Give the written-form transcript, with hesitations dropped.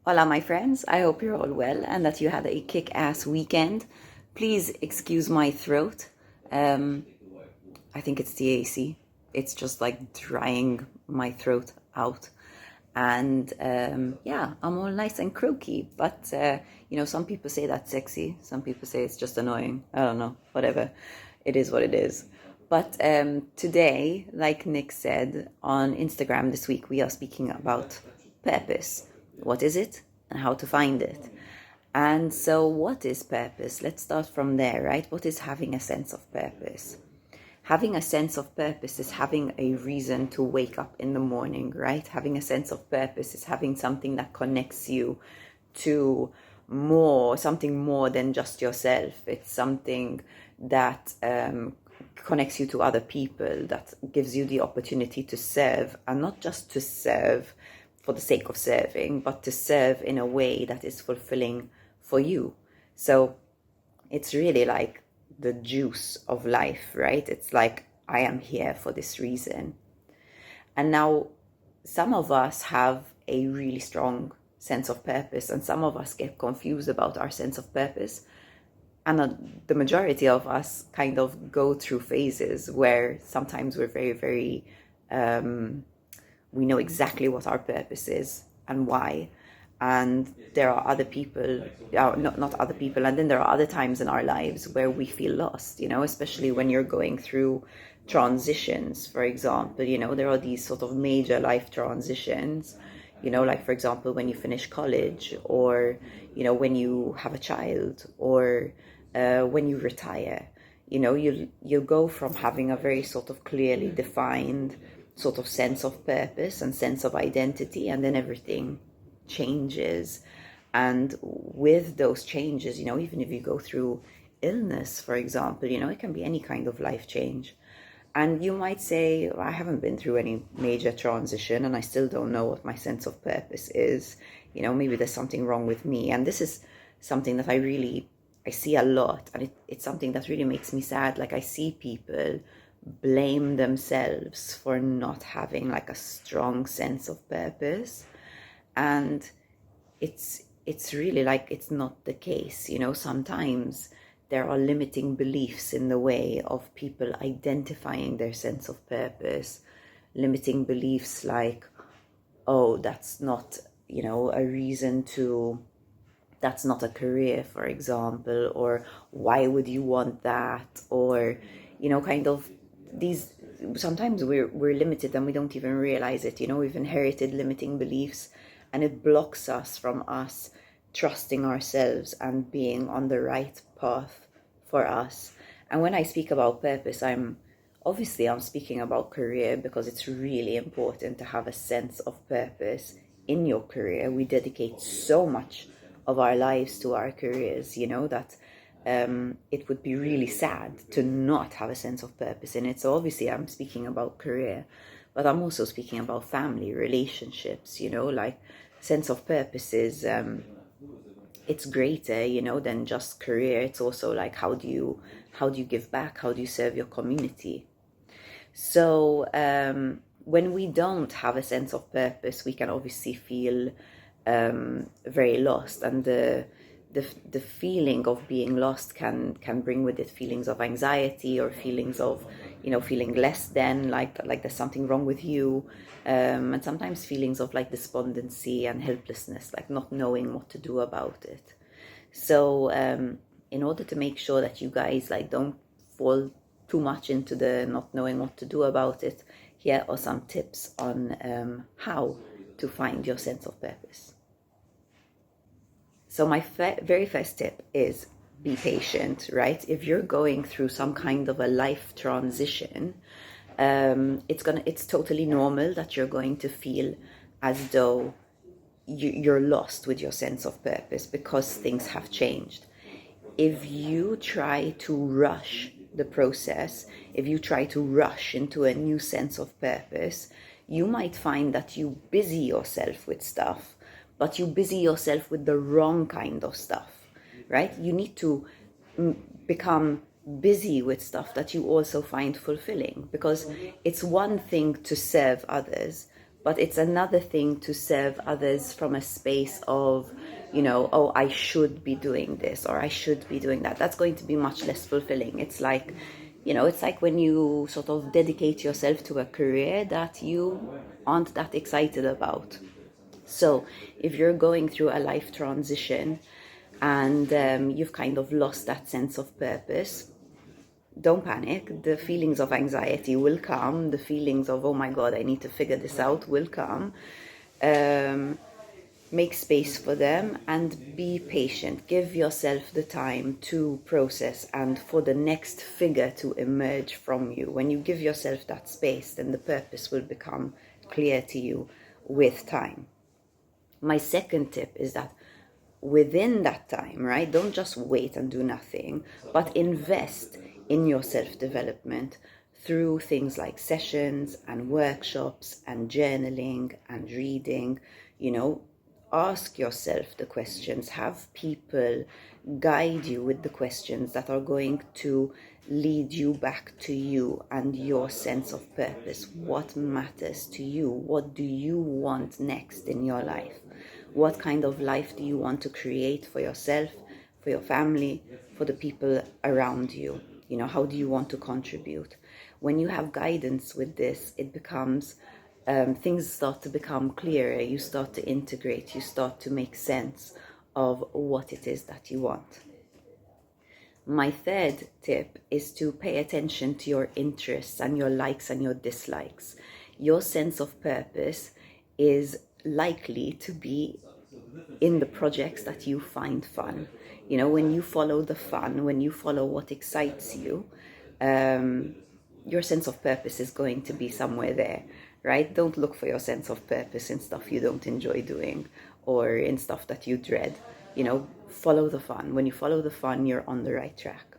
Hola, my friends. I hope you're all well and that you had a kick-ass weekend. Please excuse my throat. Um, I think it's the AC. It's just like drying my throat out. And yeah, I'm all nice and croaky. But, some people say that's sexy. Some people say it's just annoying. I don't know. Whatever. It is what it is. But today, like Nick said on Instagram this week, we are speaking about purpose. What is it and how to find it? And so, what is purpose? Let's start from there, right? What is having a sense of purpose? Having a sense of purpose is having a reason to wake up in the morning, right? Having a sense of purpose is having something that connects you to something more than just yourself. It's something that connects you to other people, that gives you the opportunity to serve, and not just to serve for the sake of serving, but to serve in a way that is fulfilling for you. So it's really like the juice of life, right? It's like, I am here for this reason. And now some of us have a really strong sense of purpose, and some of us get confused about our sense of purpose. And the majority of us kind of go through phases where sometimes we're very, very, we know exactly what our purpose is and why. And there are other people, not other people, and then there are other times in our lives where we feel lost, especially when you're going through transitions, for example. There are these sort of major life transitions, like, for example, when you finish college, or, when you have a child, or when you retire. You go from having a very sort of clearly defined sort of sense of purpose and sense of identity, and then everything changes. And with those changes, even if you go through illness, for example, it can be any kind of life change. And you might say, I haven't been through any major transition and I still don't know what my sense of purpose is. Maybe there's something wrong with me. And this is something that I see a lot, and it's something that really makes me sad. Like, I see people blame themselves for not having like a strong sense of purpose. And it's really like, it's not the case. Sometimes there are limiting beliefs in the way of people identifying their sense of purpose. Limiting beliefs like, oh, that's not, a reason to, that's not a career, for example, or why would you want that? Or, kind of these, sometimes we're limited and we don't even realize it. We've inherited limiting beliefs, and it blocks us from us trusting ourselves and being on the right path for us. And when I speak about purpose, I'm speaking about career, because it's really important to have a sense of purpose in your career. We dedicate so much of our lives to our careers, that it would be really sad to not have a sense of purpose in it. So obviously I'm speaking about career, but I'm also speaking about family, relationships, like sense of purpose is, it's greater, than just career. It's also like, how do you give back? How do you serve your community? So when we don't have a sense of purpose, we can obviously feel very lost, and the feeling of being lost can bring with it feelings of anxiety, or feelings of feeling less than, like there's something wrong with you, and sometimes feelings of like despondency and helplessness, like not knowing what to do about it. So in order to make sure that you guys like don't fall too much into the not knowing what to do about it, here are some tips on how to find your sense of purpose. So my very first tip is, be patient, right? If you're going through some kind of a life transition, it's totally normal that you're going to feel as though you're lost with your sense of purpose, because things have changed. If you try to rush the process, if you try to rush into a new sense of purpose, you might find that you busy yourself with stuff, but you busy yourself with the wrong kind of stuff, right? You need to become busy with stuff that you also find fulfilling, because it's one thing to serve others, But it's another thing to serve others from a space of, you know, oh, I should be doing this or I should be doing that. That's going to be much less fulfilling. It's like, you know, it's like when you sort of dedicate yourself to a career that you aren't that excited about. So if you're going through a life transition and you've kind of lost that sense of purpose, don't panic. The feelings of anxiety will come. The feelings of, oh my God, I need to figure this out will come. Make space for them and be patient. Give yourself the time to process and for the next figure to emerge from you. When you give yourself that space, then the purpose will become clear to you with time. My second tip is that within that time, right, don't just wait and do nothing, but invest in your self-development through things like sessions and workshops and journaling and reading. You know, ask yourself the questions, have people guide you with the questions that are going to lead you back to you and your sense of purpose. What matters to you? What do you want next in your life? What kind of life do you want to create for yourself, for your family, for the people around you? You know, how do you want to contribute? When you have guidance with this, it becomes, things start to become clearer. You start to integrate, you start to make sense of what it is that you want. My third tip is to pay attention to your interests and your likes and your dislikes. Your sense of purpose is likely to be in the projects that you find fun. You know, when you follow the fun, when you follow what excites you, your sense of purpose is going to be somewhere there, right? Don't look for your sense of purpose in stuff you don't enjoy doing or in stuff that you dread. You know, follow the fun. When you follow the fun, you're on the right track.